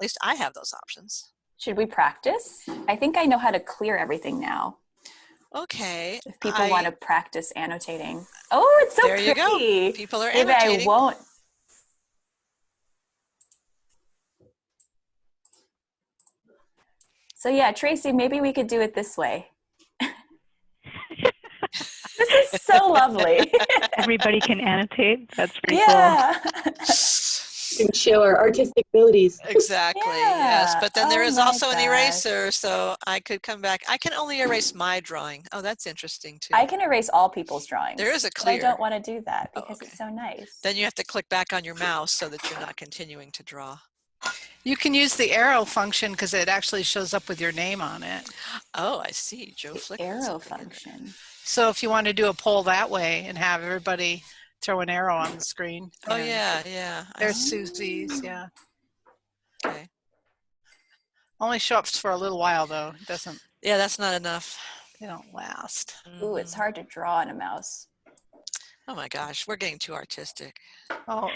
least I have those options. Should we practice? I think I know how to clear everything now. Okay. If people want to practice annotating. Oh, it's so pretty. There you go. People are Maybe annotating. I won't. So yeah, Tracy, maybe we could do it this way. This is so lovely. Everybody can annotate. That's pretty cool. You can show our artistic abilities. Exactly, yes. But then there is also an eraser, so I could come back. I can only erase my drawing. Oh, that's interesting too. I can erase all people's drawings. There is a clear. But I don't want to do that because it's so nice. Then you have to click back on your mouse so that you're not continuing to draw. You can use the arrow function because it actually shows up with your name on it. Oh, I see. Joe Flick. Arrow function. So if you want to do a poll that way and have everybody throw an arrow on the screen. Oh, yeah. There's Susie's, yeah. Okay. Only show up for a little while, though. It doesn't. Yeah, that's not enough. They don't last. Ooh, it's hard to draw on a mouse. Oh my gosh, we're getting too artistic. Oh,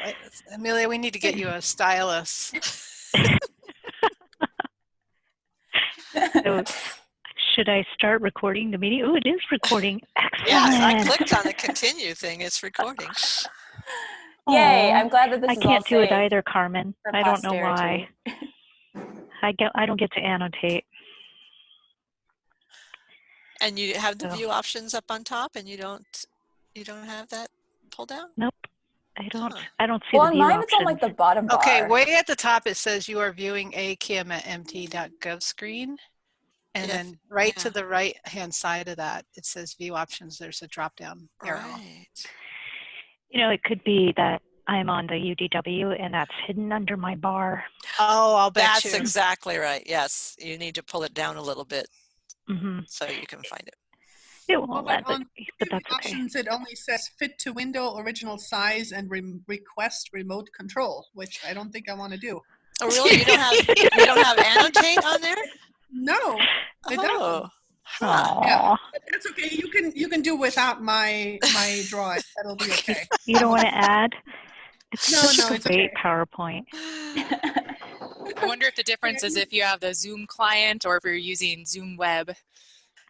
Amelia, we need to get you a stylus. So, should I start recording the meeting? Oh, it is recording. Excellent. Yes, I clicked on the continue thing. It's recording. Yay, I'm glad that this is all I can't do it either, Carmen. I don't know why. I don't get to annotate. And you have the view options up on top, and you don't have that pull down? Nope. I don't see the view on mine options. It's on like the bottom bar. Okay, way at the top it says you are viewing a Kim at mt.gov screen. And then to the right hand side of that, it says view options. There's a drop down arrow. Right. It could be that I'm on the UDW and that's hidden under my bar. Oh, I'll bet That's exactly right. Yes. You need to pull it down a little bit so you can find it. It won't let me, but that's okay. Options, it only says fit to window, original size, and request remote control, which I don't think I want to do. Oh, really? You don't have annotate on there? No, I don't. Huh. Yeah, that's okay. You can do without my drawing. That'll be okay. You don't want to add? It's No, such a great okay. PowerPoint. I wonder if the difference is if you have the Zoom client or if you're using Zoom Web.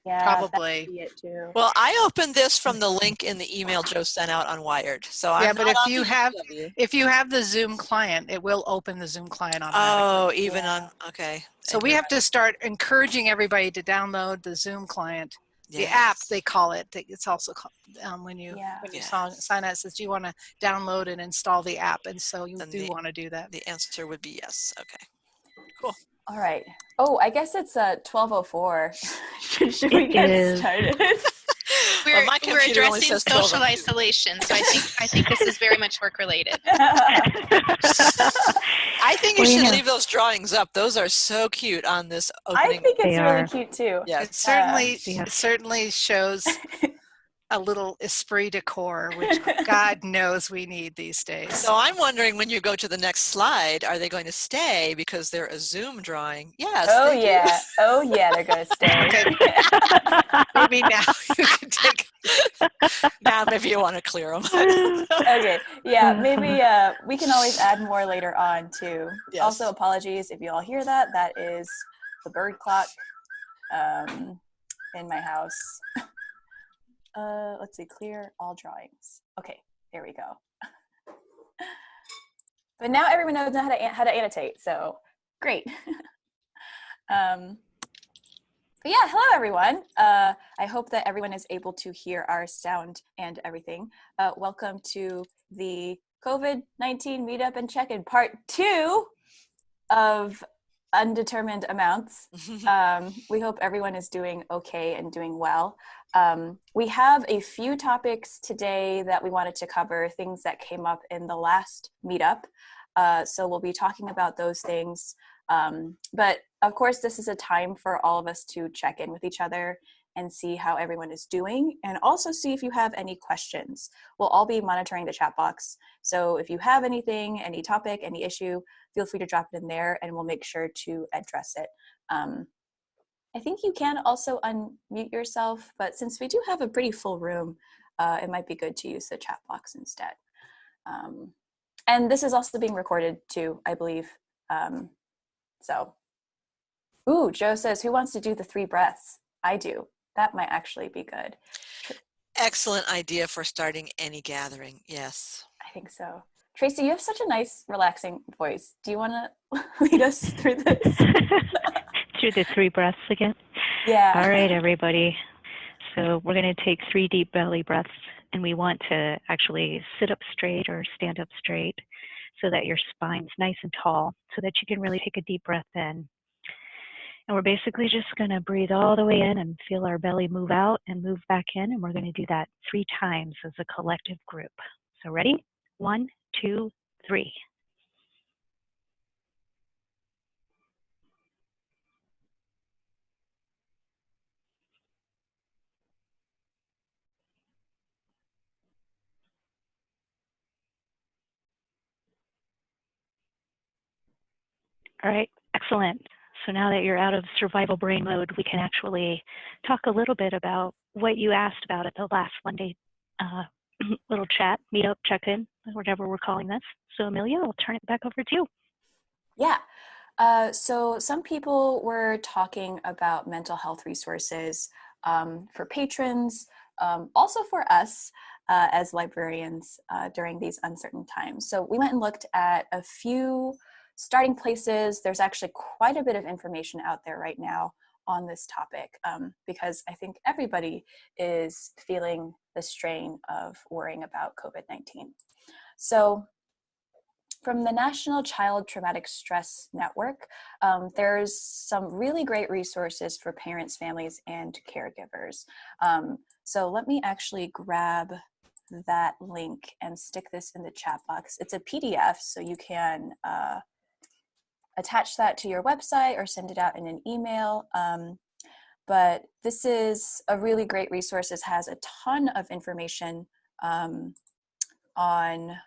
Yeah, probably. that could be it too. Well, I opened this from the link in the email Joe sent out on Wired. So but if you have the Zoom client, it will open the Zoom client automatically. On okay. So we have to start encouraging everybody to download the Zoom client. The app, they call it. It's also called, when you sign up, it says, do you want to download and install the app? And so you do want to do that. The answer would be yes. Okay. Cool. All right. Oh, I guess it's 12:04. Should we get started? We're addressing social isolation, so I think this is very much work related. I think you should leave those drawings up. Those are so cute on this opening. I think it's really cute too. Yeah, it certainly shows a little esprit de corps, which God knows we need these days. So I'm wondering, when you go to the next slide, are they going to stay because they're a Zoom drawing? Yes. Oh yeah. Oh yeah, they're going to stay. Maybe now you can take. Now maybe you want to clear them. Okay. Yeah. Maybe we can always add more later on too. Yes. Also, apologies if you all hear that. That is the bird clock in my house. Let's see, clear all drawings. Okay, there we go. But now everyone knows how to annotate, so great. But yeah, hello everyone. I hope that everyone is able to hear our sound and everything. Welcome to the COVID-19 Meetup and Check-in Part 2 of Undetermined Amounts. We hope everyone is doing okay and doing well. We have a few topics today that we wanted to cover, things that came up in the last meetup. So we'll be talking about those things. But of course, this is a time for all of us to check in with each other and see how everyone is doing, and also see if you have any questions. We'll all be monitoring the chat box. So if you have anything, any topic, any issue, feel free to drop it in there and we'll make sure to address it. I think you can also unmute yourself, but since we do have a pretty full room, it might be good to use the chat box instead. And this is also being recorded too, I believe. So, ooh, Joe says, who wants to do the 3 breaths? I do. That might actually be good. Excellent idea for starting any gathering. Yes. I think so. Tracy, you have such a nice, relaxing voice. Do you want to lead us through this? Through the 3 breaths again? Yeah. All right, everybody. So we're going to take 3 deep belly breaths, and we want to actually sit up straight or stand up straight so that your spine's nice and tall so that you can really take a deep breath in. And we're basically just going to breathe all the way in and feel our belly move out and move back in. And we're going to do that 3 times as a collective group. So ready? 1, 2, 3. All right, excellent. So now that you're out of survival brain mode, we can actually talk a little bit about what you asked about at the last Monday little chat, meetup, check-in, whatever we're calling this. So Amelia, I'll turn it back over to you. Yeah. So some people were talking about mental health resources for patrons, also for us as librarians during these uncertain times. So we went and looked at a few starting places. There's actually quite a bit of information out there right now on this topic because I think everybody is feeling the strain of worrying about COVID-19. So from the National Child Traumatic Stress Network, there's some really great resources for parents, families, and caregivers. So let me actually grab that link and stick this in the chat box. It's a PDF, so you can attach that to your website or send it out in an email. But this is a really great resource. It has a ton of information on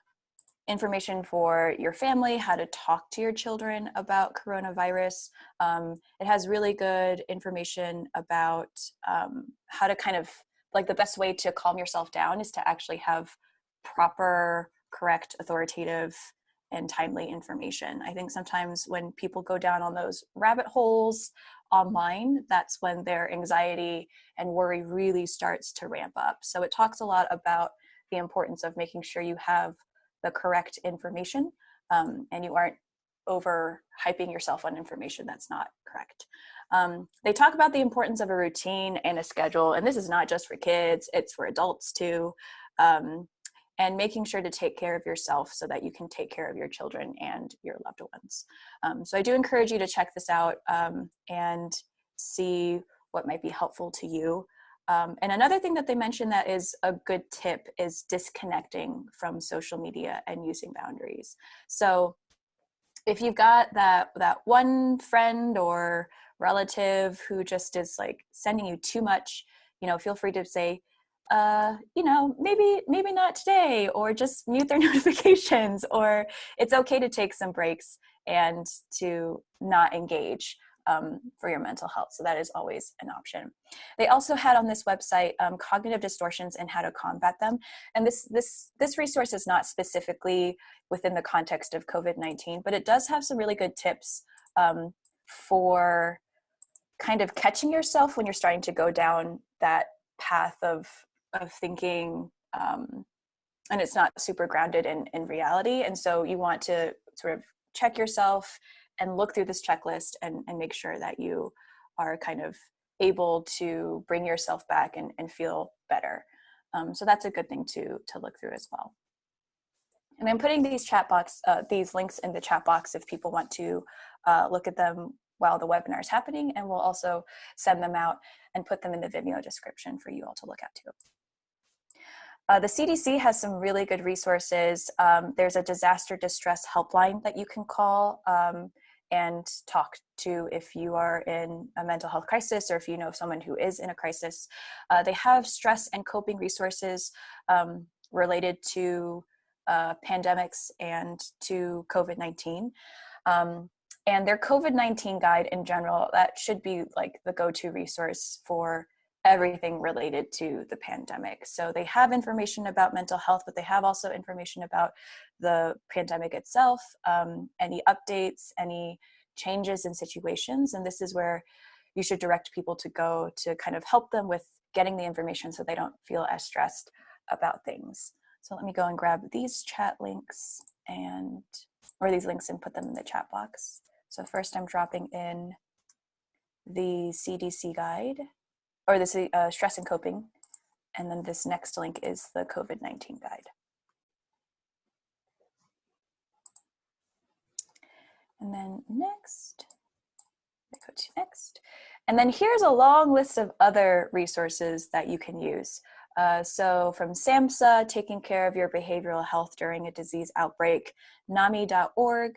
information for your family, how to talk to your children about coronavirus. It has really good information about how to kind of, like the best way to calm yourself down is to actually have proper, correct, authoritative, and timely information. I think sometimes when people go down on those rabbit holes online, that's when their anxiety and worry really starts to ramp up. So it talks a lot about the importance of making sure you have the correct information and you aren't over hyping yourself on information that's not correct. They talk about the importance of a routine and a schedule, and this is not just for kids, it's for adults too, and making sure to take care of yourself so that you can take care of your children and your loved ones. So I do encourage you to check this out and see what might be helpful to you. And another thing that they mentioned that is a good tip is disconnecting from social media and using boundaries. So if you've got that one friend or relative who just is like sending you too much, feel free to say, maybe not today, or just mute their notifications, or it's okay to take some breaks and to not engage for your mental health. So that is always an option. They also had on this website cognitive distortions and how to combat them. And this resource is not specifically within the context of COVID-19, but it does have some really good tips for kind of catching yourself when you're starting to go down that path of thinking, and it's not super grounded in reality. And so you want to sort of check yourself and look through this checklist and make sure that you are kind of able to bring yourself back and feel better. So that's a good thing to look through as well. And I'm putting these links in the chat box if people want to look at them while the webinar is happening, and we'll also send them out and put them in the Vimeo description for you all to look at too. The CDC has some really good resources. There's a disaster distress helpline that you can call and talk to if you are in a mental health crisis or if you know someone who is in a crisis. They have stress and coping resources related to pandemics and to COVID-19. And their COVID-19 guide in general, that should be like the go-to resource for everything related to the pandemic. So they have information about mental health, but they have also information about the pandemic itself, any updates, any changes in situations. And this is where you should direct people to go to kind of help them with getting the information so they don't feel as stressed about things. So let me go and grab these chat links or these links and put them in the chat box. So first I'm dropping in the CDC guide, or the stress and coping. And then this next link is the COVID-19 guide. And then next, I go to next. And then here's a long list of other resources that you can use. So from SAMHSA, taking care of your behavioral health during a disease outbreak, NAMI.org,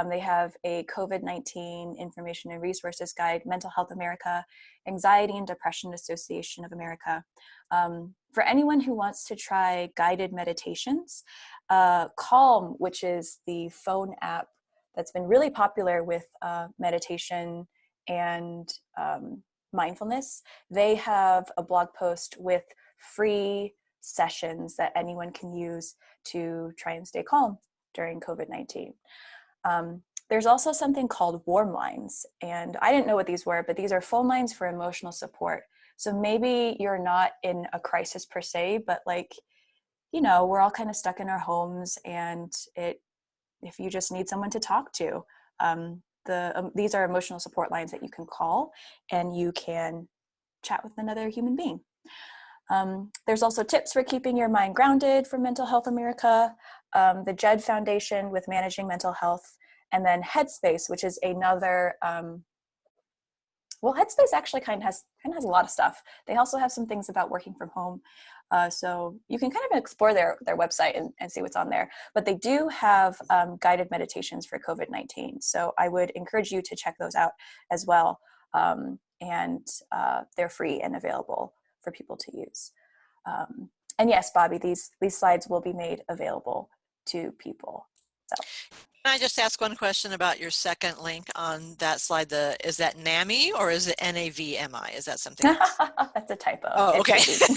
they have a COVID-19 information and resources guide, Mental Health America, Anxiety and Depression Association of America. For anyone who wants to try guided meditations, Calm, which is the phone app that's been really popular with meditation and mindfulness, they have a blog post with free sessions that anyone can use to try and stay calm during COVID-19. There's also something called warm lines, and I didn't know what these were, but these are phone lines for emotional support. So maybe you're not in a crisis per se, but like, you know, we're all kind of stuck in our homes, and if you just need someone to talk to, these are emotional support lines that you can call, and you can chat with another human being. There's also tips for keeping your mind grounded from Mental Health America, the JED Foundation with managing mental health, and then Headspace, which is another, Headspace actually kind of has a lot of stuff. They also have some things about working from home. So you can kind of explore their website and see what's on there. But they do have guided meditations for COVID-19. So I would encourage you to check those out as well. And they're free and available for people to use. And yes, Bobby, these slides will be made available to people. So. Can I just ask one question about your second link on that slide? Is that NAMI or is it NAVMI? Is that something else? That's a typo. Oh, okay. As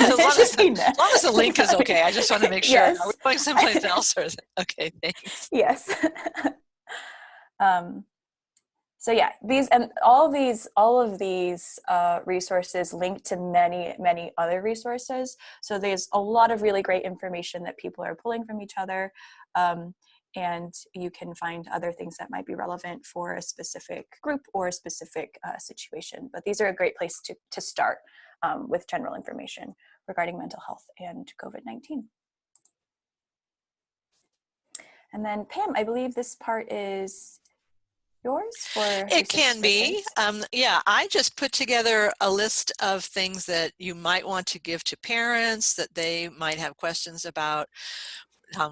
long as the link is okay. I just want to make sure. Yes. Are we going someplace else? Or is it? Okay, thanks. Yes. So yeah, all of these resources link to many, many other resources. So there's a lot of really great information that people are pulling from each other. And you can find other things that might be relevant for a specific group or a specific situation. But these are a great place to start with general information regarding mental health and COVID-19. And then Pam, I believe this part is yours for it can be. Yeah, I just put together a list of things that you might want to give to parents that they might have questions about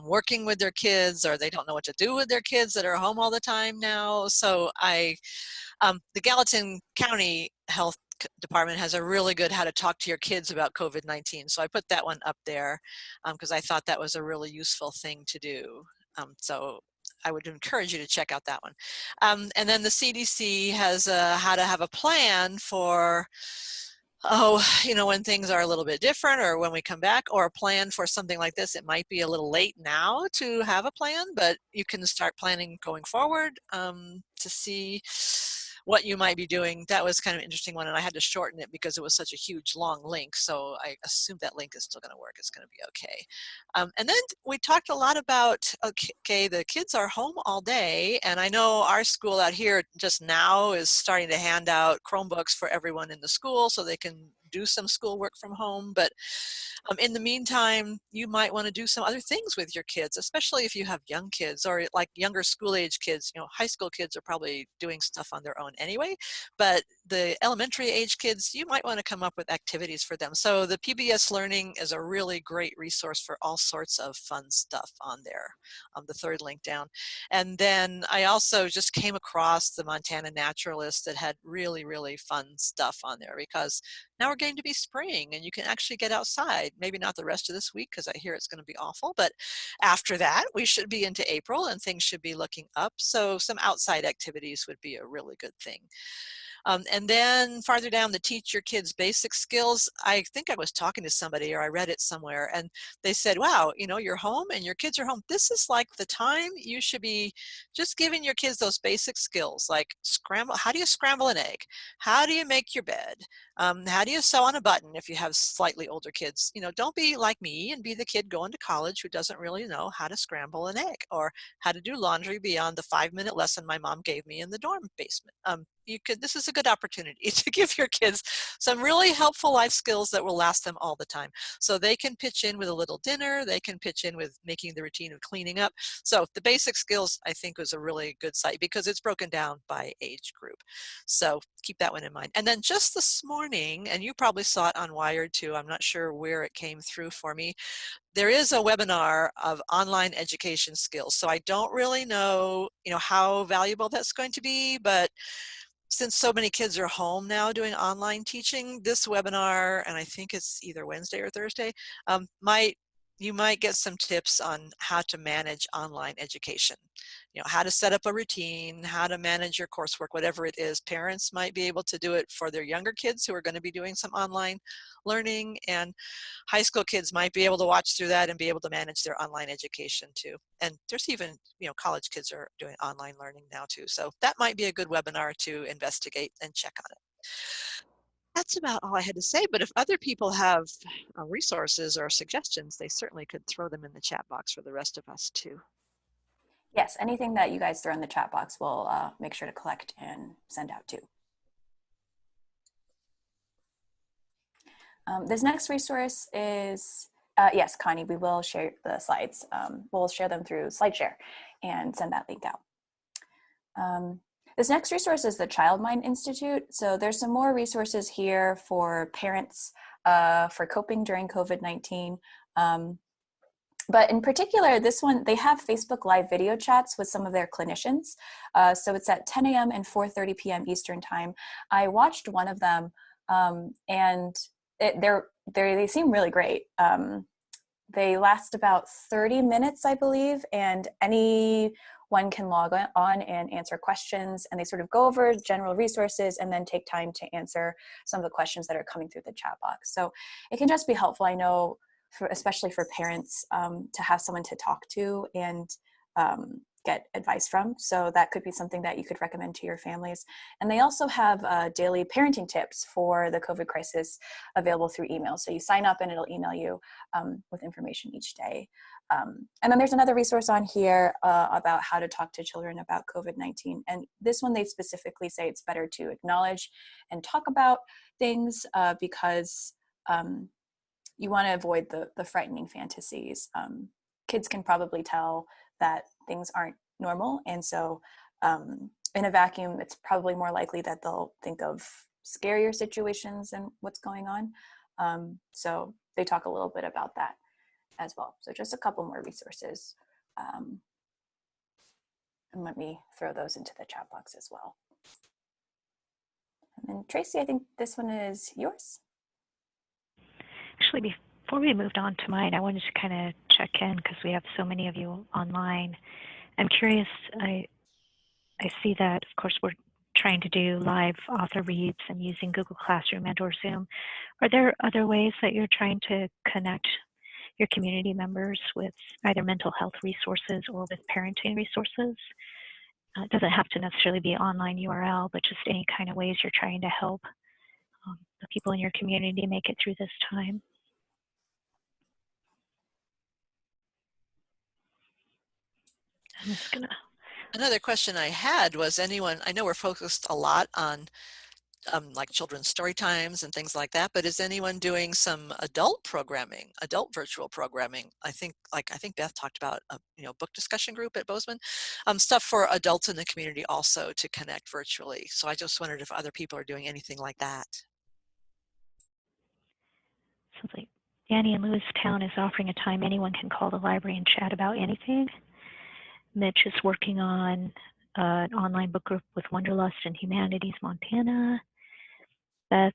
working with their kids, or they don't know what to do with their kids that are home all the time now. So the Gallatin County Health Department has a really good how to talk to your kids about COVID-19. So I put that one up there because I thought that was a really useful thing to do. So I would encourage you to check out that one. And then the CDC has how to have a plan for when things are a little bit different, or when we come back, or a plan for something like this. It might be a little late now to have a plan, but you can start planning going forward to see what you might be doing. That was kind of an interesting one, and I had to shorten it because it was such a huge, long link, so I assume that link is still going to work. It's going to be okay. And then we talked a lot about, okay, the kids are home all day, and I know our school out here just now is starting to hand out Chromebooks for everyone in the school so they can do some schoolwork from home. But in the meantime, you might want to do some other things with your kids, especially if you have young kids or like younger school age kids. High school kids are probably doing stuff on their own anyway, but the elementary age kids, you might want to come up with activities for them. So the PBS Learning is a really great resource for all sorts of fun stuff on there, the third link down. And then I also just came across the Montana Naturalist that had really, really fun stuff on there, because now we're getting to be spring and you can actually get outside. Maybe not the rest of this week because I hear it's going to be awful, but after that we should be into April and things should be looking up. So some outside activities would be a really good thing. And then farther down, the teach your kids basic skills. I think I was talking to somebody, or I read it somewhere, and they said, wow, you know, you're home and your kids are home. This is like the time you should be just giving your kids those basic skills, like scramble. How do you scramble an egg? How do you make your bed? How do you sew on a button if you have slightly older kids? You know, don't be like me and be the kid going to college who doesn't really know how to scramble an egg or how to do laundry beyond the 5-minute lesson my mom gave me in the dorm basement. This is a good opportunity to give your kids some really helpful life skills that will last them all the time. So they can pitch in with a little dinner, they can pitch in with making the routine of cleaning up. So the basic skills, I think, was a really good site because it's broken down by age group. So keep that one in mind. And then just this morning, and you probably saw it on Wired too, I'm not sure where it came through for me, there is a webinar of online education skills. So I don't really know, how valuable that's going to be, but since so many kids are home now doing online teaching, this webinar, and I think it's either Wednesday or Thursday, you might get some tips on how to manage online education. How to set up a routine, how to manage your coursework, whatever it is. Parents might be able to do it for their younger kids who are going to be doing some online learning, and high school kids might be able to watch through that and be able to manage their online education too. And there's even, college kids are doing online learning now too. So that might be a good webinar to investigate and check on it. That's about all I had to say, but if other people have resources or suggestions, they certainly could throw them in the chat box for the rest of us too. Yes, anything that you guys throw in the chat box, we'll make sure to collect and send out too. This next resource is, yes, Connie, we will share the slides. We'll share them through SlideShare and send that link out. This next resource is the ChildMind Institute. So there's some more resources here for parents for coping during COVID-19. But in particular, this one, they have Facebook Live video chats with some of their clinicians. So it's at 10 a.m. and 4:30 p.m. Eastern time. I watched one of them and they seem really great. They last about 30 minutes, I believe, and anyone can log on and answer questions, and they sort of go over general resources and then take time to answer some of the questions that are coming through the chat box. So it can just be helpful, I know, especially for parents, to have someone to talk to and get advice from. So that could be something that you could recommend to your families. And they also have daily parenting tips for the COVID crisis available through email. So you sign up and it'll email you with information each day. And then there's another resource on here about how to talk to children about COVID-19. And this one, they specifically say it's better to acknowledge and talk about things because you want to avoid the frightening fantasies. Kids can probably tell that things aren't normal. And so in a vacuum, it's probably more likely that they'll think of scarier situations and what's going on. So they talk a little bit about that as well. So just a couple more resources. And let me throw those into the chat box as well. And then Tracy, I think this one is yours. Actually, before we moved on to mine, I wanted to kind of check in because we have so many of you online. I'm curious, I see that, of course, we're trying to do live author reads and using Google Classroom and or Zoom. Are there other ways that you're trying to connect your community members with either mental health resources or with parenting resources? It doesn't have to necessarily be online URL, but just any kind of ways you're trying to help the people in your community make it through this time. I'm just gonna. Another question I had was anyone, I know we're focused a lot on like children's story times and things like that, but is anyone doing some adult programming, adult virtual programming? I think Beth talked about a book discussion group at Bozeman, stuff for adults in the community also to connect virtually. So I just wondered if other people are doing anything like that. Sounds like Danny in Lewistown is offering a time anyone can call the library and chat about anything. Mitch is working on an online book group with Wanderlust and Humanities Montana. Beth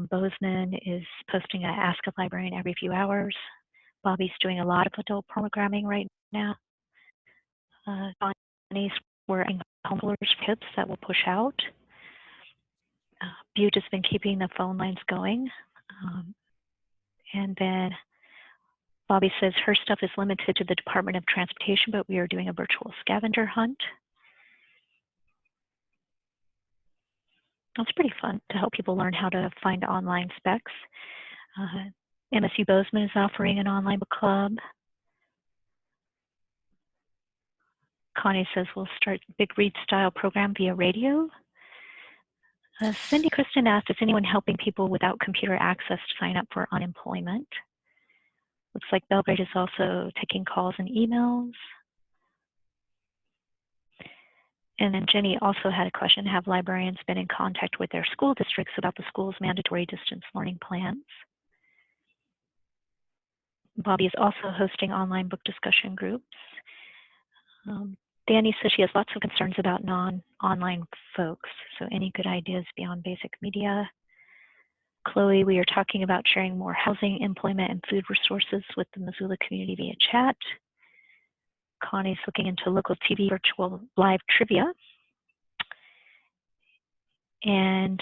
Bozeman is posting a Ask a Librarian every few hours. Bobby's doing a lot of adult programming right now. Bonnie's wearing homeschoolers tips that will push out. Butte has been keeping the phone lines going. And then Bobby says her stuff is limited to the Department of Transportation, but we are doing a virtual scavenger hunt. That's pretty fun to help people learn how to find online specs. MSU Bozeman is offering an online book club. Connie says we'll start Big Read style program via radio. Cindy Kristen asked, is anyone helping people without computer access to sign up for unemployment? Looks like Belgrade is also taking calls and emails. And then Jenny also had a question, have librarians been in contact with their school districts about the school's mandatory distance learning plans? Bobby is also hosting online book discussion groups. Danny says she has lots of concerns about non-online folks, so any good ideas beyond basic media. Chloe, we are talking about sharing more housing, employment, and food resources with the Missoula community via chat. Connie's looking into local TV virtual live trivia. And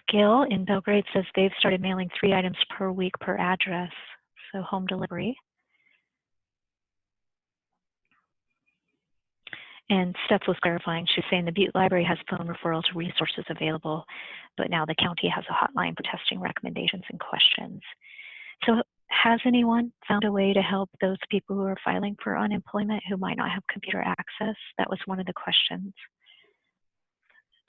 Gail in Belgrade says they've started mailing 3 items per week per address, so home delivery. And Steph was clarifying, she was saying the Butte Library has phone referrals resources available, but now the county has a hotline for testing recommendations and questions. So has anyone found a way to help those people who are filing for unemployment who might not have computer access? That was one of the questions.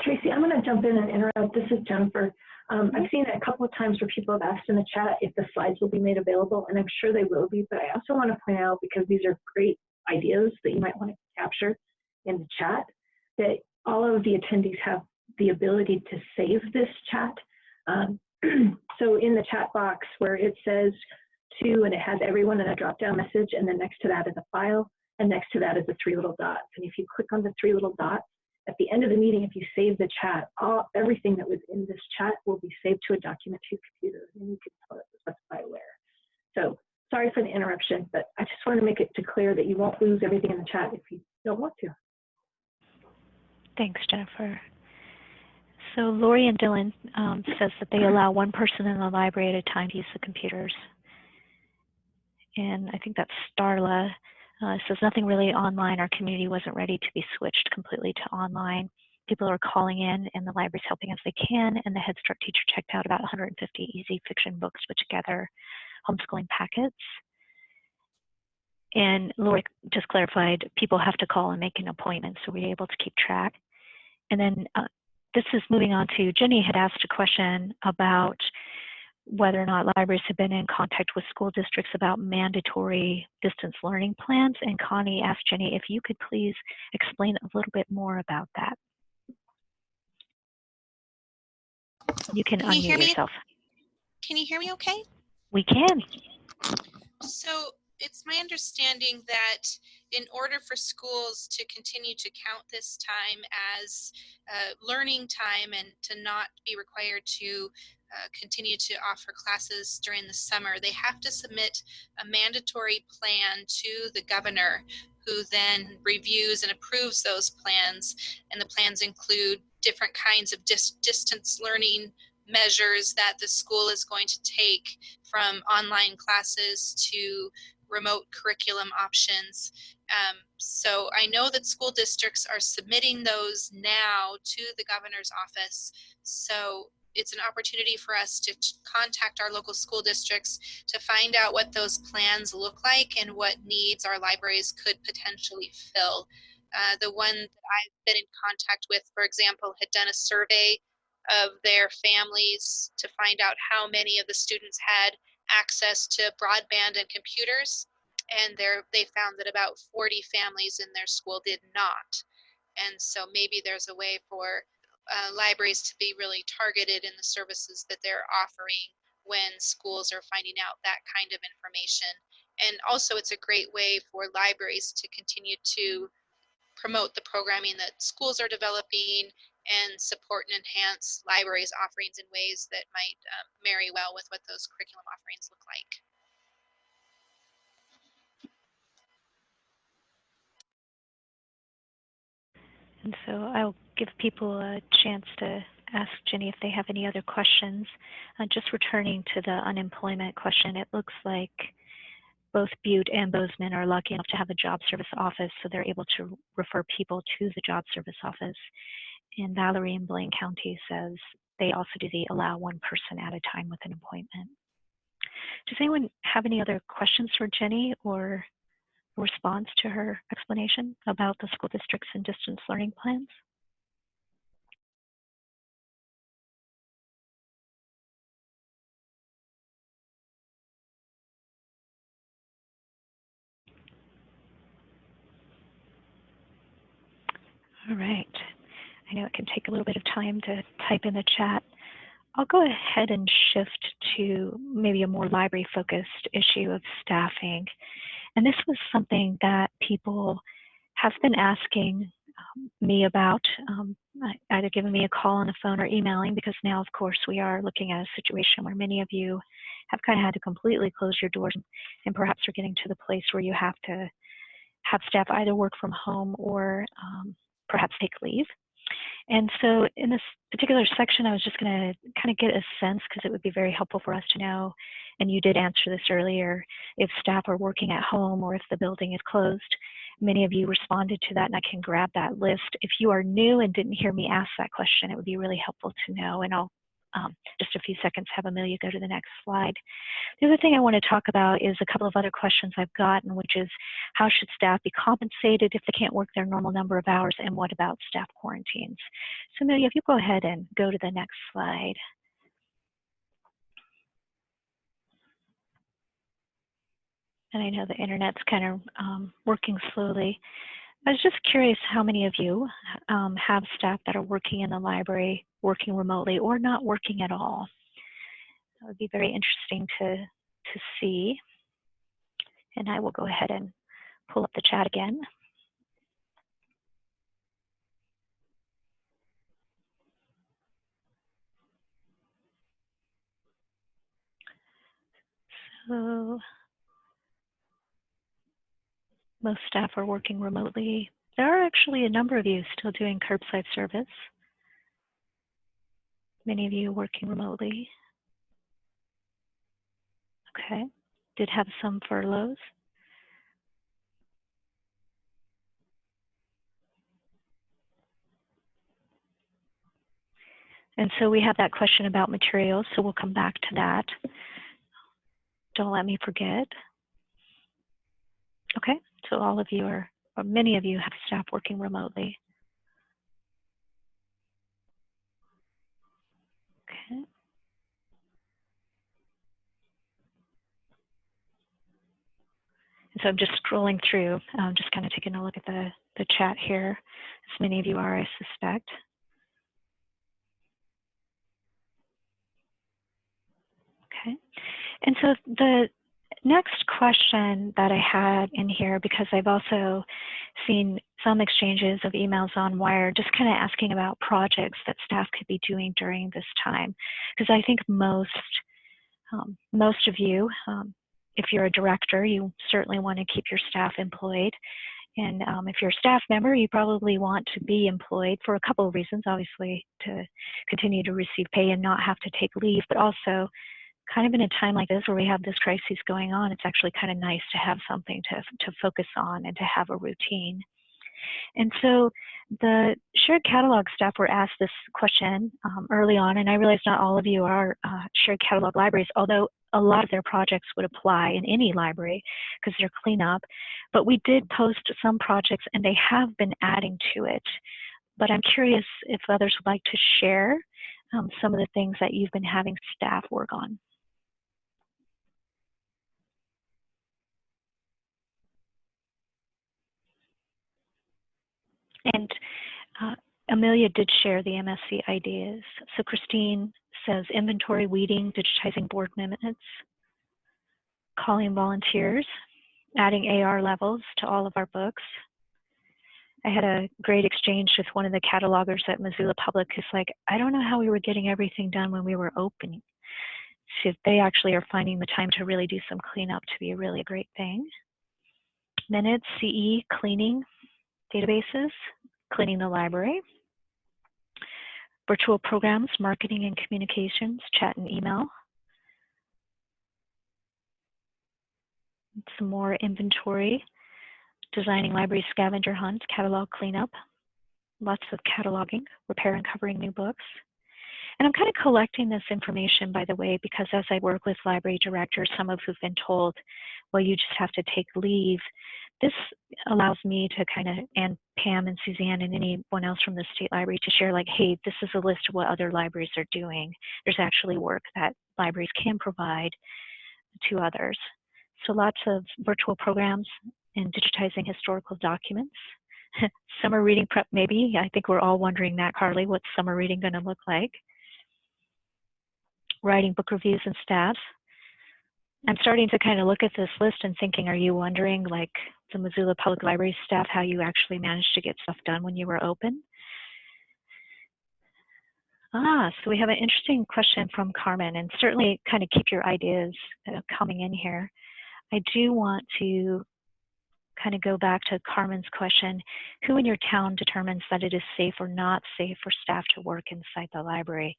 Tracy, I'm going to jump in and interrupt. This is Jennifer. I've seen it a couple of times where people have asked in the chat if the slides will be made available, and I'm sure they will be, but I also want to point out, because these are great ideas that you might want to capture in the chat, that all of the attendees have the ability to save this chat. So in the chat box where it says to, and it has everyone in a drop-down message, and then next to that is a file, and next to that is the 3 little dots. And if you click on the 3 little dots, at the end of the meeting, if you save the chat, everything that was in this chat will be saved to a document to your computer, and you can tell it to specify where. So sorry for the interruption, but I just want to make it clear that you won't lose everything in the chat if you don't want to. Thanks, Jennifer. So Lori and Dylan says that they allow one person in the library at a time to use the computers. And I think that's Starla. Says nothing really online. Our community wasn't ready to be switched completely to online. People are calling in and the library's helping as they can. And the Head Start teacher checked out about 150 easy fiction books put together, homeschooling packets. And Lori just clarified, people have to call and make an appointment, so we're able to keep track. And then this is moving on to, Jenny had asked a question about whether or not libraries have been in contact with school districts about mandatory distance learning plans. And Connie asked Jenny if you could please explain a little bit more about that. You can unmute yourself. Can you hear me okay? We can. So it's my understanding that in order for schools to continue to count this time as learning time and to not be required to continue to offer classes during the summer, they have to submit a mandatory plan to the governor, who then reviews and approves those plans. And the plans include different kinds of distance learning measures that the school is going to take, from online classes to remote curriculum options. So I know that school districts are submitting those now to the governor's office. So it's an opportunity for us to contact our local school districts to find out what those plans look like and what needs our libraries could potentially fill. The one that I've been in contact with, for example, had done a survey of their families to find out how many of the students had access to broadband and computers, and they found that about 40 families in their school did not. And so maybe there's a way for libraries to be really targeted in the services that they're offering when schools are finding out that kind of information. And also it's a great way for libraries to continue to promote the programming that schools are developing and support and enhance libraries' offerings in ways that might marry well with what those curriculum offerings look like. And so I'll give people a chance to ask Jenny if they have any other questions. Just returning to the unemployment question, it looks like both Butte and Bozeman are lucky enough to have a job service office, so they're able to refer people to the job service office. And Valerie in Blaine County says they also do the allow one person at a time with an appointment. Does anyone have any other questions for Jenny or response to her explanation about the school districts and distance learning plans? All right. I know it can take a little bit of time to type in the chat. I'll go ahead and shift to maybe a more library-focused issue of staffing. And this was something that people have been asking me about, either giving me a call on the phone or emailing, because now, of course, we are looking at a situation where many of you have kind of had to completely close your doors, and perhaps are getting to the place where you have to have staff either work from home or perhaps take leave. And so in this particular section, I was just going to kind of get a sense, because it would be very helpful for us to know, and you did answer this earlier, if staff are working at home or if the building is closed. Many of you responded to that, and I can grab that list. If you are new and didn't hear me ask that question, it would be really helpful to know, and I'll just a few seconds have Amelia go to the next slide. The other thing I want to talk about is a couple of other questions I've gotten, which is how should staff be compensated if they can't work their normal number of hours, and what about staff quarantines? So Amelia, if you go ahead and go to the next slide. And I know the internet's kind of working slowly. I was just curious how many of you have staff that are working in the library, working remotely, or not working at all. That would be very interesting to see. And I will go ahead and pull up the chat again. So most staff are working remotely. There are actually a number of you still doing curbside service. Many of you working remotely. Okay, did have some furloughs. And so we have that question about materials, so we'll come back to that. Don't let me forget. Okay, so all of you are, or many of you have staff working remotely. Okay. So I'm just scrolling through, just kind of taking a look at the chat here, as many of you are, I suspect. Okay, and so the next question that I had in here, because I've also seen some exchanges of emails on Wire, just kind of asking about projects that staff could be doing during this time, because I think most of you, if you're a director, you certainly want to keep your staff employed. And if you're a staff member, you probably want to be employed for a couple of reasons, obviously, to continue to receive pay and not have to take leave, but also kind of in a time like this where we have this crisis going on, it's actually kind of nice to have something to focus on and to have a routine. And so the shared catalog staff were asked this question early on, and I realize not all of you are shared catalog libraries, although a lot of their projects would apply in any library because they're cleanup. But we did post some projects, and they have been adding to it. But I'm curious if others would like to share some of the things that you've been having staff work on. And Amelia did share the MSC ideas. So Christine says inventory weeding, digitizing board minutes, calling volunteers, adding AR levels to all of our books. I had a great exchange with one of the catalogers at Missoula Public who's like, I don't know how we were getting everything done when we were opening. So they actually are finding the time to really do some cleanup to be really a great thing. Minutes, CE, cleaning databases, cleaning the library. virtual programs, marketing and communications, chat and email. Some more inventory, designing library scavenger hunts, catalog cleanup, lots of cataloging, repair and covering new books. And I'm kind of collecting this information, by the way, because as I work with library directors, some of who've been told, well, you just have to take leave. This allows me to kind of, and Pam and Suzanne and anyone else from the state library to share like, hey, this is a list of what other libraries are doing. There's actually work that libraries can provide to others. So lots of virtual programs and digitizing historical documents. Summer reading prep, maybe. I think we're all wondering that, Carly, what's summer reading going to look like? Writing book reviews and staff. I'm starting to kind of look at this list and thinking, are you wondering, like the Missoula Public Library staff, how you actually managed to get stuff done when you were open? So we have an interesting question from Carmen, and certainly kind of keep your ideas coming in here. I do want to kind of go back to Carmen's question, who in your town determines that it is safe or not safe for staff to work inside the library?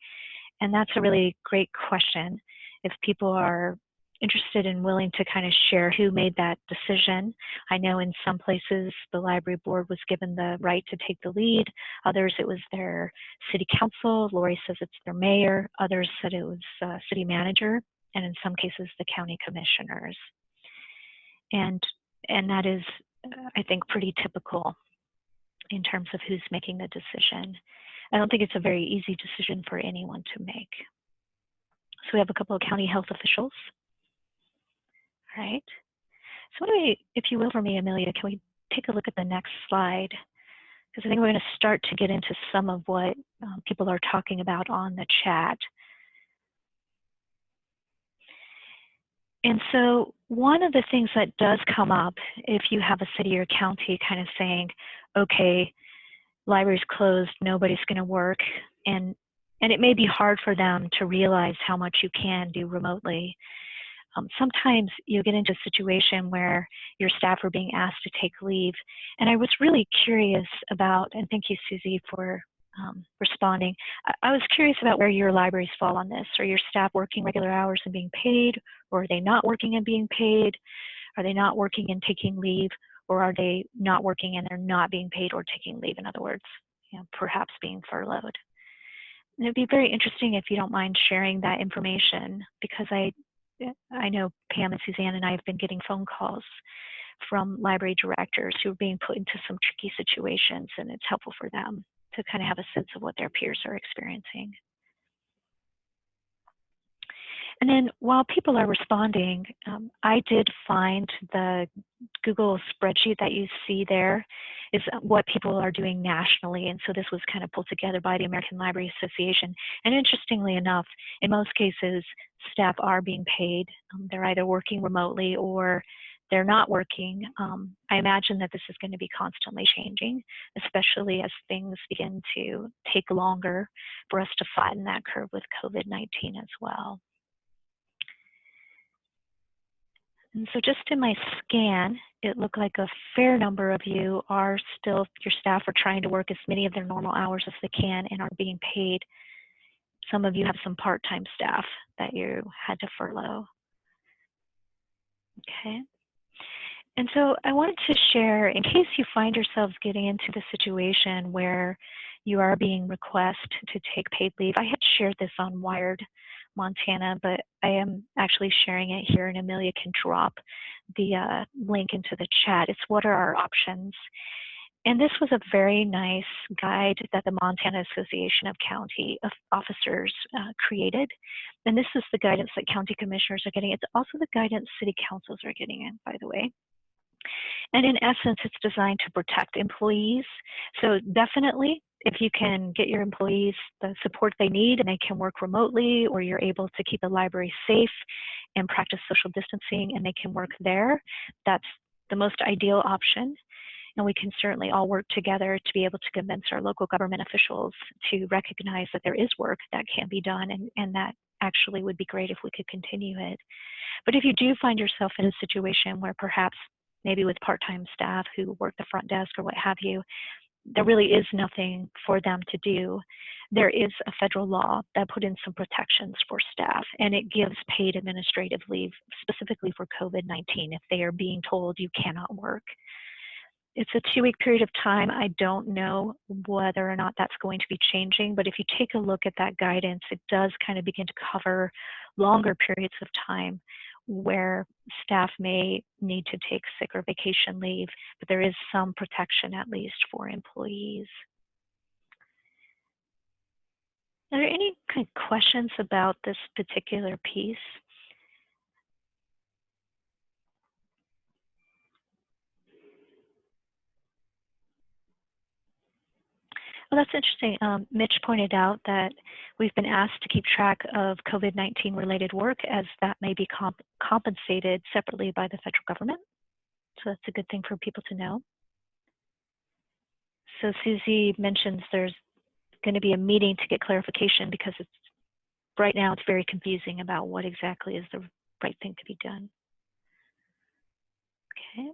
And that's a really great question. If people are interested and willing to kind of share who made that decision. I know in some places the library board was given the right to take the lead. Others it was their city council. Lori says it's their mayor. Others said it was city manager. And in some cases the county commissioners. And that is, I think, pretty typical in terms of who's making the decision. I don't think it's a very easy decision for anyone to make. So we have a couple of county health officials. All right. So if you will for me, Amelia, can we take a look at the next slide? Because I think we're going to start to get into some of what people are talking about on the chat. And so one of the things that does come up if you have a city or county kind of saying, okay, library's closed, nobody's going to work, and it may be hard for them to realize how much you can do remotely. Sometimes you get into a situation where your staff are being asked to take leave. And I was really curious about, and thank you, Susie, for responding. I was curious about where your libraries fall on this. Are your staff working regular hours and being paid, or are they not working and being paid? Are they not working and taking leave, or are they not working and they're not being paid or taking leave? In other words, perhaps being furloughed. And it'd be very interesting if you don't mind sharing that information, because I know Pam and Suzanne and I have been getting phone calls from library directors who are being put into some tricky situations, and it's helpful for them to kind of have a sense of what their peers are experiencing. And then while people are responding, I did find the Google spreadsheet that you see there is what people are doing nationally. And so this was kind of pulled together by the American Library Association. And interestingly enough, in most cases, staff are being paid. They're either working remotely or they're not working. I imagine that this is going to be constantly changing, especially as things begin to take longer for us to flatten that curve with COVID-19 as well. And so just in my scan, it looked like a fair number of you are still, your staff are trying to work as many of their normal hours as they can and are being paid. Some of you have some part-time staff that you had to furlough. Okay. And so I wanted to share, in case you find yourselves getting into the situation where you are being requested to take paid leave. I had shared this on Wired Montana, but I am actually sharing it here, and Amelia can drop the link into the chat. It's what are our options? And this was a very nice guide that the Montana Association of County Officers created. And this is the guidance that county commissioners are getting. It's also the guidance city councils are getting in, by the way. And in essence, it's designed to protect employees. So definitely, if you can get your employees the support they need and they can work remotely, or you're able to keep the library safe and practice social distancing and they can work there, that's the most ideal option. And we can certainly all work together to be able to convince our local government officials to recognize that there is work that can be done, and that actually would be great if we could continue it. But if you do find yourself in a situation where perhaps maybe with part-time staff who work the front desk or what have you, there really is nothing for them to do. There is a federal law that put in some protections for staff, and it gives paid administrative leave specifically for COVID-19 if they are being told you cannot work. It's a 2-week period of time. I don't know whether or not that's going to be changing, but if you take a look at that guidance, it does kind of begin to cover longer periods of time where staff may need to take sick or vacation leave, but there is some protection at least for employees. Are there any kind of questions about this particular piece? Well, that's interesting. Mitch pointed out that we've been asked to keep track of COVID-19 related work as that may be compensated separately by the federal government. So that's a good thing for people to know. So Susie mentions there's going to be a meeting to get clarification because right now it's very confusing about what exactly is the right thing to be done. Okay.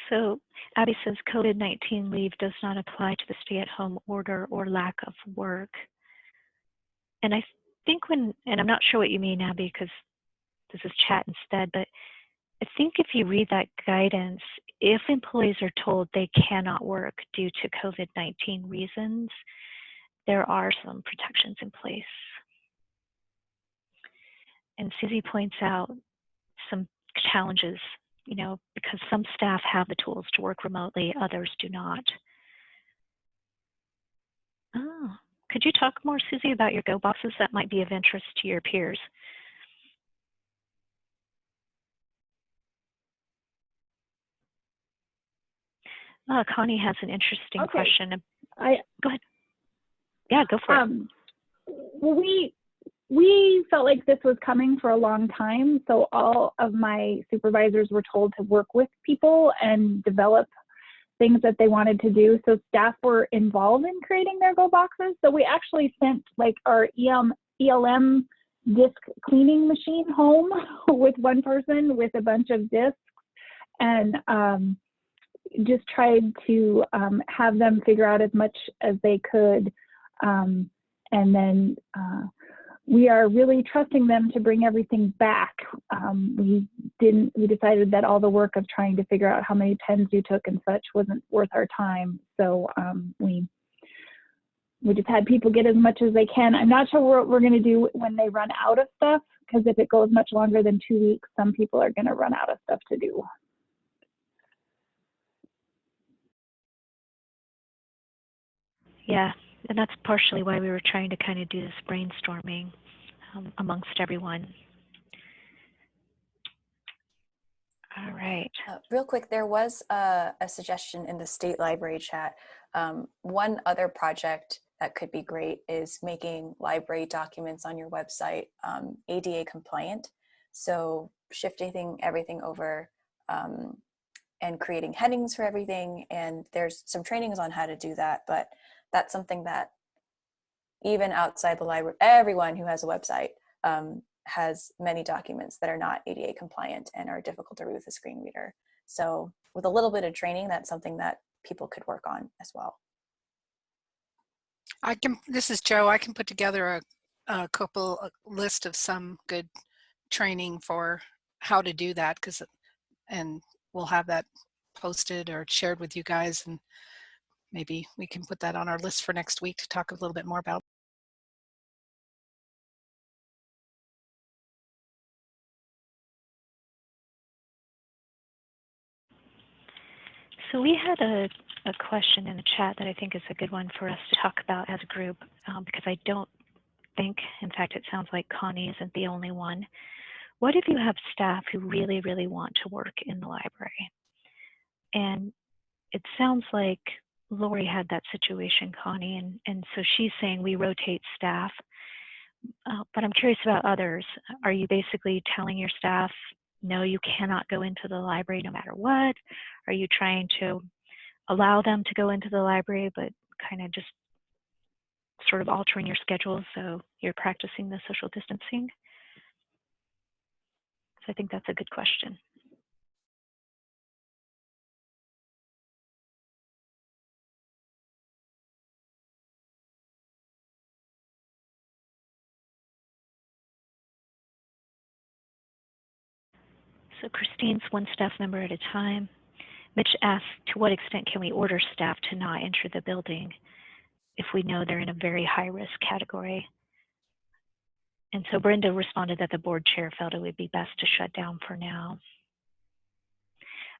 So Abby says COVID-19 leave does not apply to the stay-at-home order or lack of work. And I think and I'm not sure what you mean, Abby, because this is chat instead, but I think if you read that guidance, if employees are told they cannot work due to COVID-19 reasons, there are some protections in place. And Susie points out some challenges, you know, because some staff have the tools to work remotely, others do not. Oh, could you talk more, Susie, about your Go boxes that might be of interest to your peers? Connie has an interesting question. Go ahead. Yeah, go for it. Well, we felt like this was coming for a long time, so all of my supervisors were told to work with people and develop things that they wanted to do. So staff were involved in creating their Go boxes. So we actually sent like our ELM disc cleaning machine home with one person with a bunch of discs, and just tried to have them figure out as much as they could. And then we are really trusting them to bring everything back. We decided that all the work of trying to figure out how many pens you took and such wasn't worth our time. So we just had people get as much as they can. I'm not sure what we're going to do when they run out of stuff, because if it goes much longer than 2 weeks, some people are going to run out of stuff to do. Yeah, and that's partially why we were trying to kind of do this brainstorming amongst everyone. All right. Real quick, there was a suggestion in the state library chat. One other project that could be great is making library documents on your website ADA compliant. So shifting everything over and creating headings for everything. And there's some trainings on how to do that, but that's something that even outside the library, everyone who has a website has many documents that are not ADA compliant and are difficult to read with a screen reader. So with a little bit of training, that's something that people could work on as well. This is Joe. I can put together a list of some good training for how to do that, and we'll have that posted or shared with you guys, and maybe we can put that on our list for next week to talk a little bit more about. So we had a question in the chat that I think is a good one for us to talk about as a group, because I don't think, in fact, it sounds like Connie isn't the only one. What if you have staff who really, really want to work in the library? And it sounds like Lori had that situation, Connie, and so she's saying we rotate staff. But I'm curious about others. Are you basically telling your staff, no, you cannot go into the library no matter what? Are you trying to allow them to go into the library, but kind of just sort of altering your schedule so you're practicing the social distancing? So I think that's a good question. So Christine's one staff member at a time. Mitch asked, to what extent can we order staff to not enter the building if we know they're in a very high risk category? And so Brenda responded that the board chair felt it would be best to shut down for now.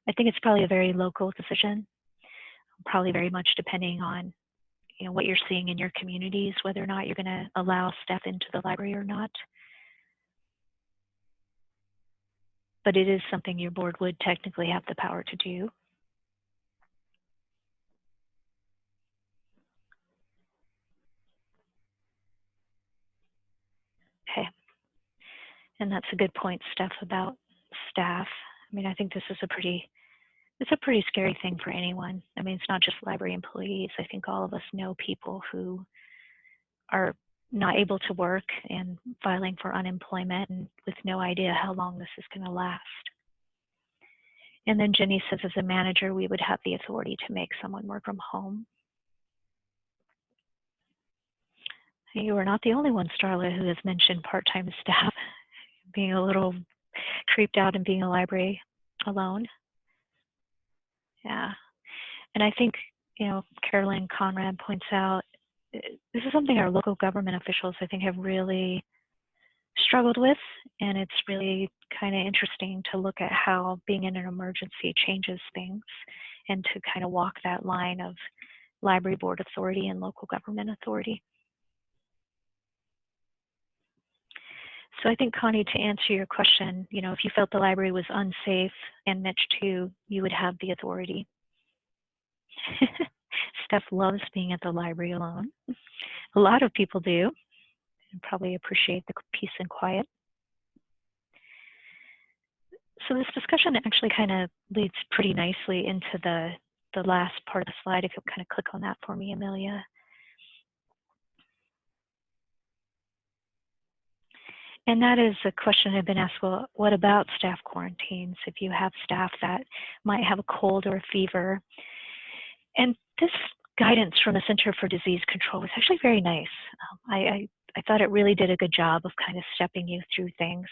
I think it's probably a very local decision, probably very much depending on what you're seeing in your communities, whether or not you're going to allow staff into the library or not. But it is something your board would technically have the power to do. Okay. And that's a good point, Steph, about staff. I mean, I think this is it's a pretty scary thing for anyone. I mean, it's not just library employees. I think all of us know people who are not able to work and filing for unemployment and with no idea how long this is going to last. And then Jenny says, as a manager, we would have the authority to make someone work from home. You are not the only one, Starla, who has mentioned part-time staff being a little creeped out and being in a library alone. Yeah. And I think, Carolyn Conrad points out, this is something our local government officials, I think, have really struggled with. And it's really kind of interesting to look at how being in an emergency changes things and to kind of walk that line of library board authority and local government authority. So I think, Connie, to answer your question, if you felt the library was unsafe, and Mitch too, you would have the authority. Steph loves being at the library alone. A lot of people do, and probably appreciate the peace and quiet. So this discussion actually kind of leads pretty nicely into the last part of the slide. If you'll kind of click on that for me, Amelia. And that is a question I've been asked, well, what about staff quarantines? If you have staff that might have a cold or a fever. And this guidance from the Center for Disease Control was actually very nice. I thought it really did a good job of kind of stepping you through things.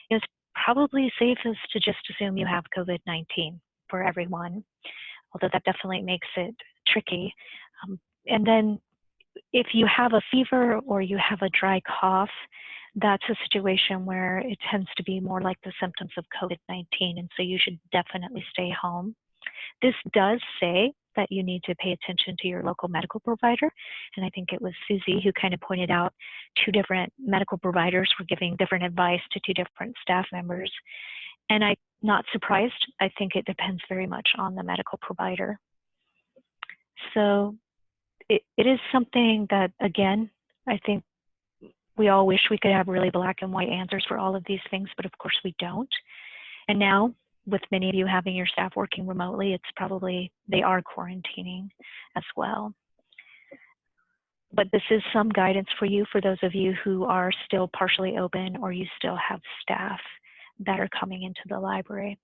It's probably safest to just assume you have COVID-19 for everyone, although that definitely makes it tricky. And then if you have a fever or you have a dry cough, that's a situation where it tends to be more like the symptoms of COVID-19, and so you should definitely stay home. This does say that you need to pay attention to your local medical provider, and I think it was Susie who kind of pointed out 2 different medical providers were giving different advice to 2 different staff members, and I'm not surprised. I think it depends very much on the medical provider. So it is something that, again, I think we all wish we could have really black and white answers for all of these things, but of course we don't. And now, with many of you having your staff working remotely, it's probably they are quarantining as well. But this is some guidance for you, for those of you who are still partially open or you still have staff that are coming into the library.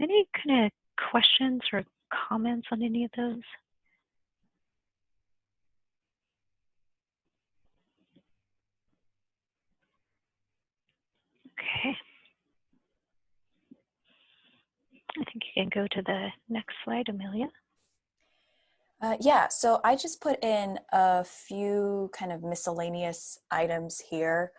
Any kind of questions or comments on any of those? Okay. I think you can go to the next slide, Amelia. Yeah, so I just put in a few kind of miscellaneous items here.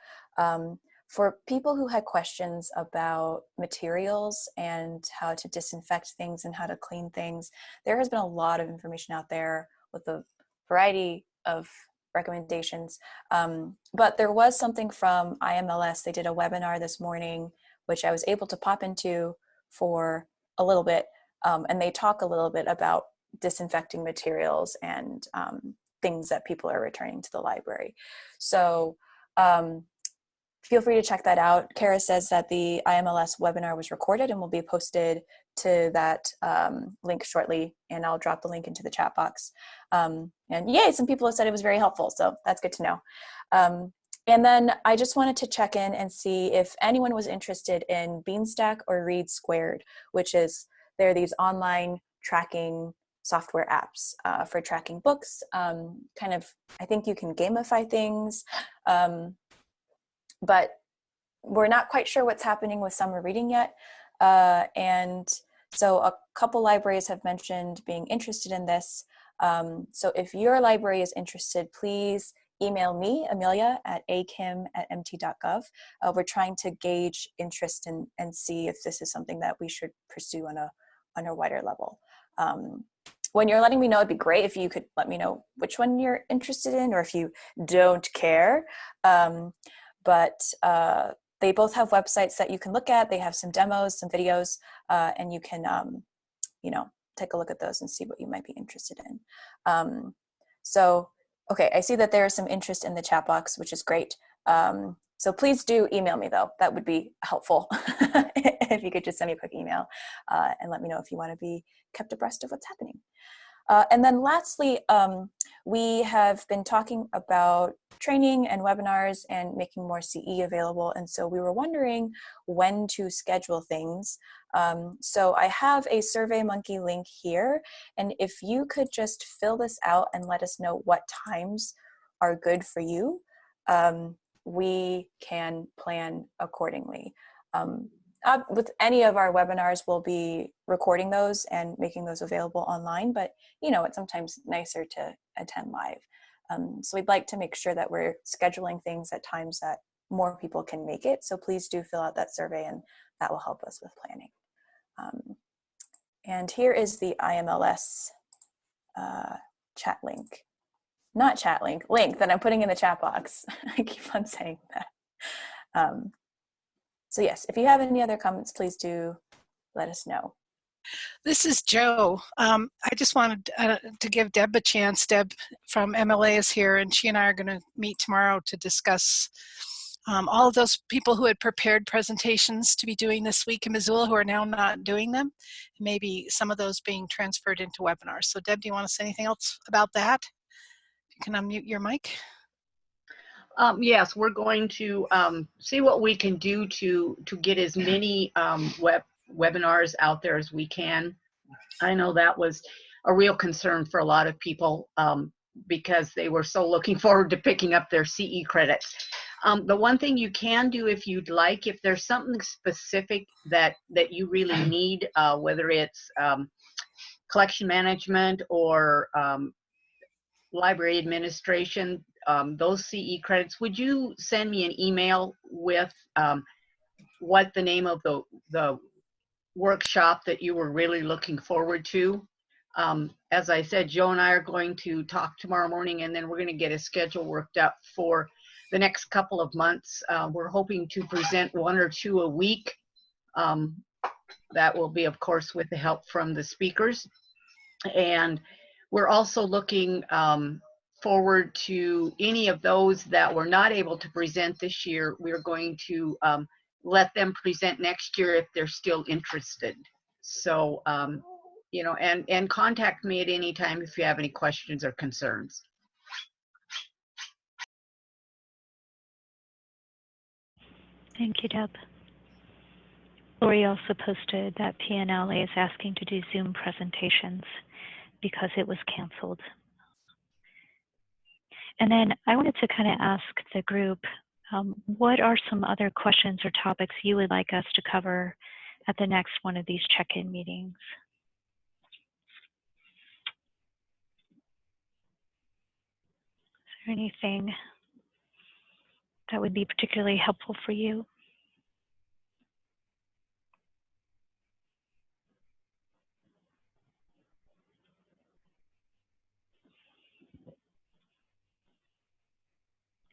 For people who had questions about materials and how to disinfect things and how to clean things, there has been a lot of information out there with a variety of recommendations. But there was something from IMLS. They did a webinar this morning, which I was able to pop into for a little bit. And they talk a little bit about disinfecting materials and things that people are returning to the library. So feel free to check that out. Kara says that the IMLS webinar was recorded and will be posted to that link shortly, and I'll drop the link into the chat box. And yay, some people have said it was very helpful, so that's good to know. And then I just wanted to check in and see if anyone was interested in Beanstack or Read Squared, which is, there are these online tracking software apps for tracking books. Kind of, I think you can gamify things, but we're not quite sure what's happening with summer reading yet. And so a couple libraries have mentioned being interested in this. So if your library is interested, please email me, Amelia, at akim@mt.gov. We're trying to gauge interest and see if this is something that we should pursue on a wider level. When you're letting me know, it'd be great if you could let me know which one you're interested in, or if you don't care. But they both have websites that you can look at. They have some demos, some videos, and you can, take a look at those and see what you might be interested in. So, okay, I see that there is some interest in the chat box, which is great. So please do email me, though. That would be helpful if you could just send me a quick email and let me know if you want to be kept abreast of what's happening. And then lastly, we have been talking about training and webinars and making more CE available. And so we were wondering when to schedule things. So I have a SurveyMonkey link here. And if you could just fill this out and let us know what times are good for you, we can plan accordingly. With any of our webinars, we'll be recording those and making those available online, but it's sometimes nicer to attend live. So we'd like to make sure that we're scheduling things at times that more people can make it. So please do fill out that survey, and that will help us with planning. And here is the IMLS chat link. Not chat link that I'm putting in the chat box. I keep on saying that. So yes, if you have any other comments, please do let us know. This is Joe. I just wanted to give Deb a chance. Deb from MLA is here, and she and I are going to meet tomorrow to discuss all of those people who had prepared presentations to be doing this week in Missoula who are now not doing them, maybe some of those being transferred into webinars. So Deb, do you want to say anything else about that? You can unmute your mic. Yes, we're going to see what we can do to get as many webinars out there as we can. I know that was a real concern for a lot of people because they were so looking forward to picking up their CE credits. The one thing you can do, if you'd like, if there's something specific that you really need, whether it's collection management or library administration, those CE credits, would you send me an email with what the name of the workshop that you were really looking forward to? As I said, Joe and I are going to talk tomorrow morning, and then we're going to get a schedule worked up for the next couple of months. We're hoping to present 1 or 2 a week. That will be, of course, with the help from the speakers. And we're also looking forward to any of those that were not able to present this year. We're going to let them present next year if they're still interested. So, and contact me at any time if you have any questions or concerns. Thank you, Deb. Lori also posted that PNLA is asking to do Zoom presentations because it was canceled. And then I wanted to kind of ask the group, what are some other questions or topics you would like us to cover at the next one of these check-in meetings? Is there anything that would be particularly helpful for you?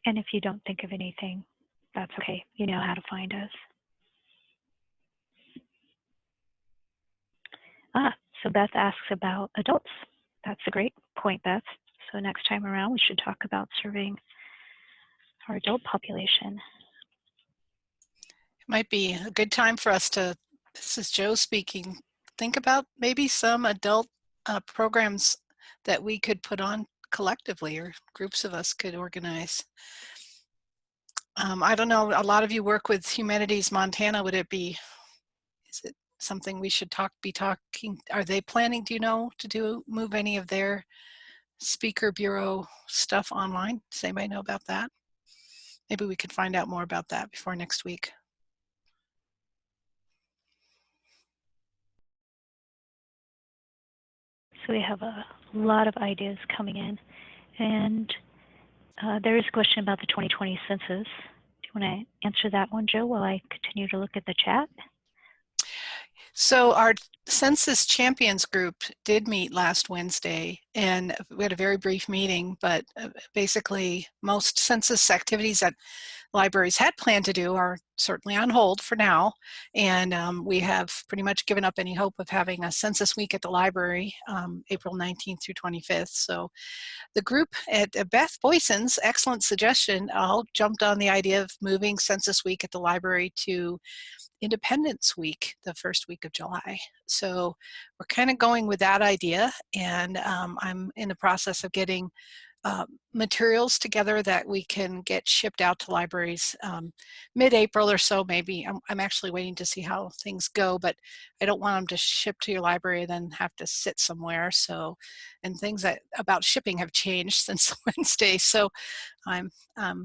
And if you don't think of anything, that's okay. You know how to find us. So Beth asks about adults. That's a great point, Beth. So next time around, we should talk about serving our adult population. Might be a good time for us to, this is Joe speaking, think about maybe some adult programs that we could put on collectively, or groups of us could organize. I don't know, a lot of you work with Humanities Montana. Would it be, is it something we should be talking, are they planning, do you know, to move any of their speaker bureau stuff online? Does anybody know about that? Maybe we could find out more about that before next week. So we have a lot of ideas coming in, and there is a question about the 2020 census. Do you want to answer that one, Joe, while I continue to look at the chat? So our Census Champions group did meet last Wednesday, and we had a very brief meeting, but basically most census activities that libraries had planned to do are certainly on hold for now, and we have pretty much given up any hope of having a census week at the library April 19th through 25th. So the group at Beth Boyson's excellent suggestion, all jumped on the idea of moving census week at the library to Independence Week, the first week of July. So we're kind of going with that idea, and I'm in the process of getting materials together that we can get shipped out to libraries mid-April or so, maybe. I'm actually waiting to see how things go, but I don't want them to ship to your library and then have to sit somewhere. So, and things about shipping have changed since Wednesday, so I'm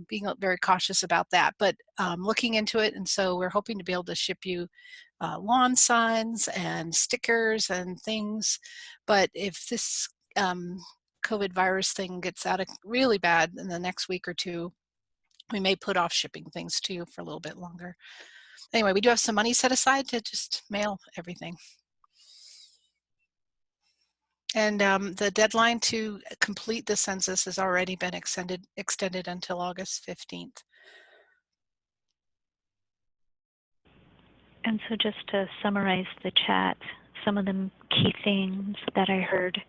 being very cautious about that, but looking into it. And so we're hoping to be able to ship you lawn signs and stickers and things. But if this COVID virus thing gets out of really bad in the next week or two, we may put off shipping things to you for a little bit longer. Anyway, we do have some money set aside to just mail everything. And the deadline to complete the census has already been extended until August 15th. And so just to summarize the chat, some of the key things that I heard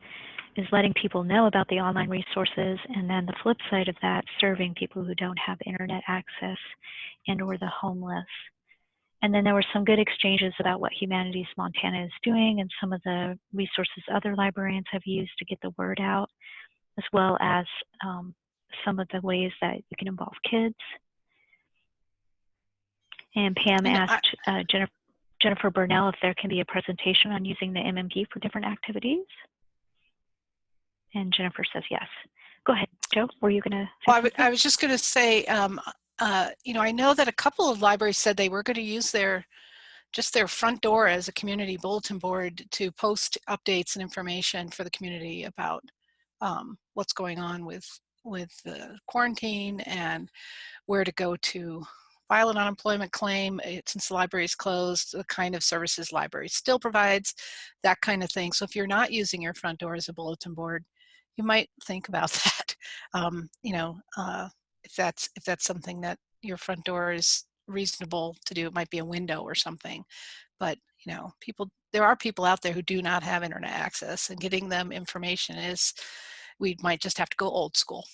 is letting people know about the online resources, and then the flip side of that, serving people who don't have internet access and or the homeless. And then there were some good exchanges about what Humanities Montana is doing and some of the resources other librarians have used to get the word out, as well as some of the ways that you can involve kids. And Pam asked Jennifer Burnell if there can be a presentation on using the MMP for different activities. And Jennifer says yes. Go ahead, Joe. Were you going to say something? I was just going to say, you know, I know that a couple of libraries said they were going to use their front door as a community bulletin board to post updates and information for the community about what's going on with the quarantine and where to go to file an unemployment claim since the library is closed, the kind of services library still provides, that kind of thing. So if you're not using your front door as a bulletin board, you might think about that. You know, if that's something that your front door is reasonable to do, it might be a window or something. But you know, there are people out there who do not have internet access, and getting them information we might just have to go old school.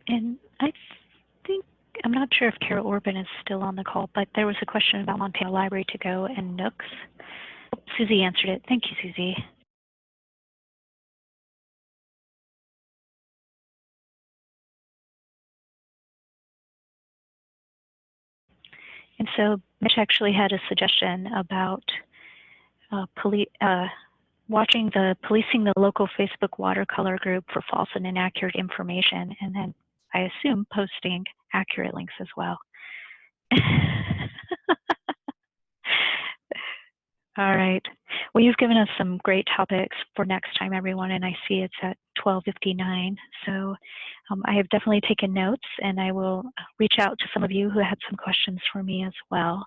And I think, I'm not sure if Carol Orban is still on the call, but there was a question about Montana Library to Go and Nooks. Susie answered it. Thank you, Susie. And so Mitch actually had a suggestion about policing the local Facebook watercolor group for false and inaccurate information, and then I assume posting accurate links as well. All right. Well, you've given us some great topics for next time, everyone, and I see it's at 12:59. So I have definitely taken notes, and I will reach out to some of you who had some questions for me as well.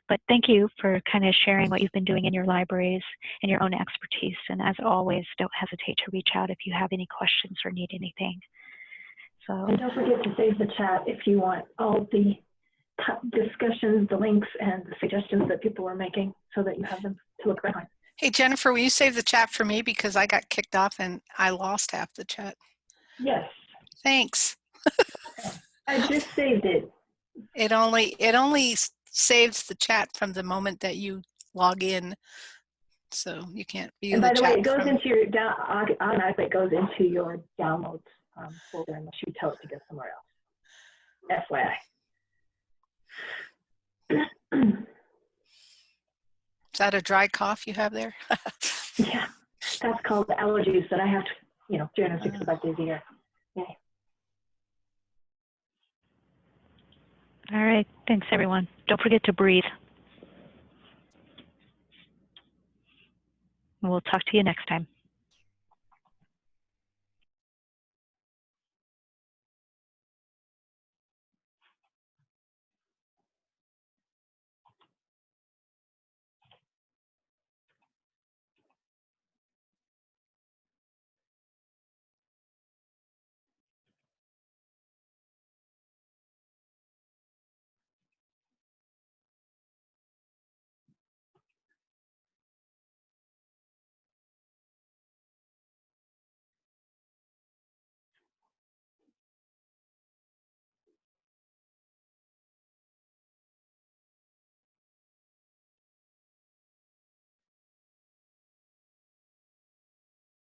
But thank you for kind of sharing what you've been doing in your libraries and your own expertise. And as always, don't hesitate to reach out if you have any questions or need anything. So, and don't forget to save the chat if you want all the discussions, the links, and the suggestions that people were making, so that you have them to look back on. Hey, Jennifer, will you save the chat for me because I got kicked off and I lost half the chat? Yes. Thanks. I just saved it. It only saves the chat from the moment that you log in, so you can't view the chat. And by the way, it goes into your automatically. It goes into your downloads folder unless you tell it to go somewhere else. FYI. Is that a dry cough you have there? Yeah, that's called allergies that I have to, 365 days a year. Yay. All right. Thanks, everyone. Don't forget to breathe. We'll talk to you next time.